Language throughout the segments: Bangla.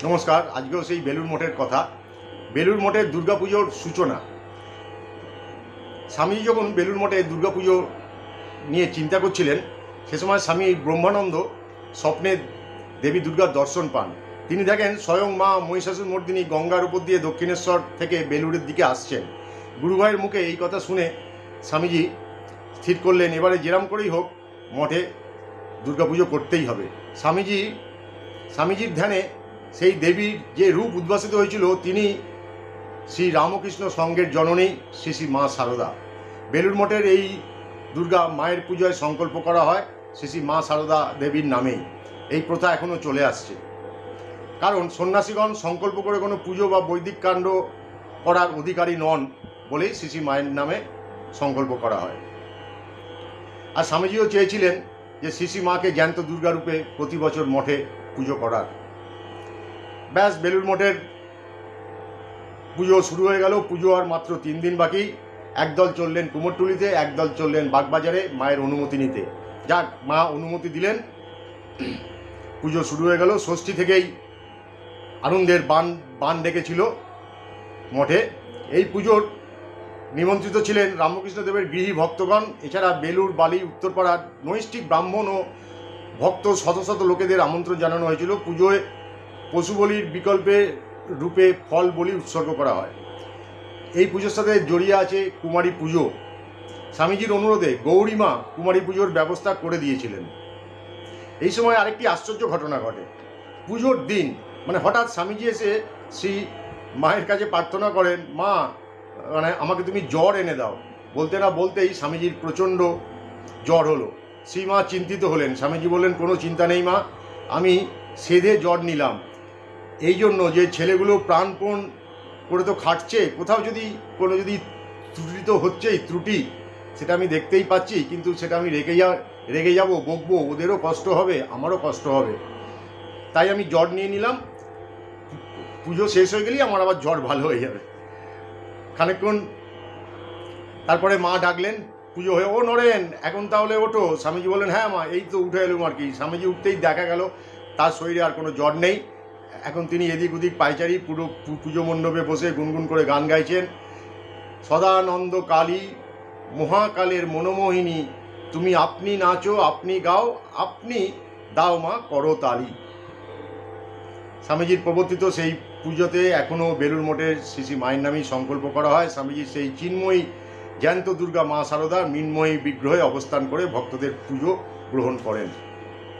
নমস্কার। আজকেও সেই বেলুড় মঠের কথা। বেলুড় মঠের দুর্গাপুজোর সূচনা। স্বামীজি যখন বেলুড় মঠে দুর্গাপুজো নিয়ে চিন্তা করছিলেন, সে সময় স্বামী ব্রহ্মানন্দ স্বপ্নে দেবী দুর্গার দর্শন পান। তিনি দেখেন স্বয়ং মা মহিষাসুর মর্দিনী গঙ্গার উপর দিয়ে দক্ষিণেশ্বর থেকে বেলুড়ের দিকে আসছেন। গুরুভাইয়ের মুখে এই কথা শুনে স্বামীজি স্থির করলেন, এবারে যেরাম করেই হোক মঠে দুর্গাপুজো করতেই হবে। স্বামীজির ধ্যানে সেই দেবীর যে রূপ উদ্ভাসিত হয়েছিল, তিনি শ্রী রামকৃষ্ণ সঙ্ঘের জননী শ্রী শ্রী মা শারদা। বেলুড় মঠের এই দুর্গা মায়ের পুজোয় সংকল্প করা হয় শ্রী শ্রী মা শারদা দেবীর নামেই। এই প্রথা এখনও চলে আসছে, কারণ সন্ন্যাসীগণ সংকল্প করে কোনো পুজো বা বৈদিক কাণ্ড করার অধিকারী নন বলেই শ্রী শ্রী মায়ের নামে সংকল্প করা হয়। আর স্বামীজিও চেয়েছিলেন যে শ্রী শ্রী মাকে জ্যান্ত দুর্গারূপে প্রতি বছর মঠে পুজো করার। ব্যাস, বেলুড় মঠের পুজো শুরু হয়ে গেল। পুজো আর মাত্র 3 দিন বাকি। একদল চললেন কুমোরটুলিতে, একদল চললেন বাগবাজারে মায়ের অনুমতি নিতে। যাক, মা অনুমতি দিলেন, পুজো শুরু হয়ে গেল। ষষ্ঠী থেকেই আনন্দের বান ডেকেছিল মঠে। এই পুজোর নিমন্ত্রিত ছিলেন রামকৃষ্ণদেবের গৃহী ভক্তগণ, এছাড়া বেলুড়, বালি, উত্তরপাড়ার নৈষ্ঠিক ব্রাহ্মণ ও ভক্ত শত শত লোকেদের আমন্ত্রণ জানানো হয়েছিল। পুজোয় পশু বলির বিকল্পে রূপে ফল বলি উৎসর্গ করা হয়। এই পুজোর সাথে জড়িয়ে আছে কুমারী পুজো। স্বামীজির অনুরোধে গৌরীমা কুমারী পুজোর ব্যবস্থা করে দিয়েছিলেন। এই সময় আরেকটি আশ্চর্য ঘটনা ঘটে। পুজোর দিন হঠাৎ স্বামীজি এসে শ্রী মায়ের কাছে প্রার্থনা করেন, মা আমাকে তুমি জ্বর এনে দাও। বলতে না বলতেই স্বামীজির প্রচণ্ড জ্বর হলো। শ্রী মা চিন্তিত হলেন। স্বামীজি বললেন, কোনো চিন্তা নেই মা, আমি সেধে জ্বর নিলাম এই জন্য যে ছেলেগুলো প্রাণপণ করে তো খাটছে, কোথাও যদি ত্রুটি তো হচ্ছেই, ত্রুটি সেটা আমি দেখতেই পাচ্ছি, কিন্তু সেটা আমি রেগে যাব, বকবো, ওদেরও কষ্ট হবে, আমারও কষ্ট হবে, তাই আমি জ্বর নিয়ে নিলাম। পুজো শেষ হয়ে গেলেই আমার আবার জ্বর ভালো হয়ে যাবে। খানিকক্ষণ তারপরে মা ডাকলেন, পুজো হয়ে, ও নরেন, এখন তাহলে ওঠো। স্বামীজি বললেন, হ্যাঁ মা, এই তো উঠে এলুম আর কি। স্বামীজি উঠতেই দেখা গেল তার শরীরে আর কোনো জ্বর নেই। এখন তিনি এদিক ওদিক পায়চারি পুরো পুজো মণ্ডপে বসে গুনগুন করে গান গাইছেন। সদানন্দ কালী মহাকালের মনোমোহিনী, তুমি আপনি নাচো, আপনি গাও, আপনি দাও মা করো তালি। স্বামীজির প্রবর্তিত সেই পুজোতে এখনও বেলুড় মঠের শ্রী শ্রী মায়ের নামেই সংকল্প করা হয়। স্বামীজির সেই চিন্ময়ী জ্যান্ত দুর্গা মা শারদার মৃন্ময়ী বিগ্রহে অবস্থান করে ভক্তদের পুজো গ্রহণ করেন।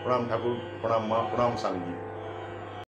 প্রণাম ঠাকুর, প্রণাম মা, প্রণাম স্বামীজি।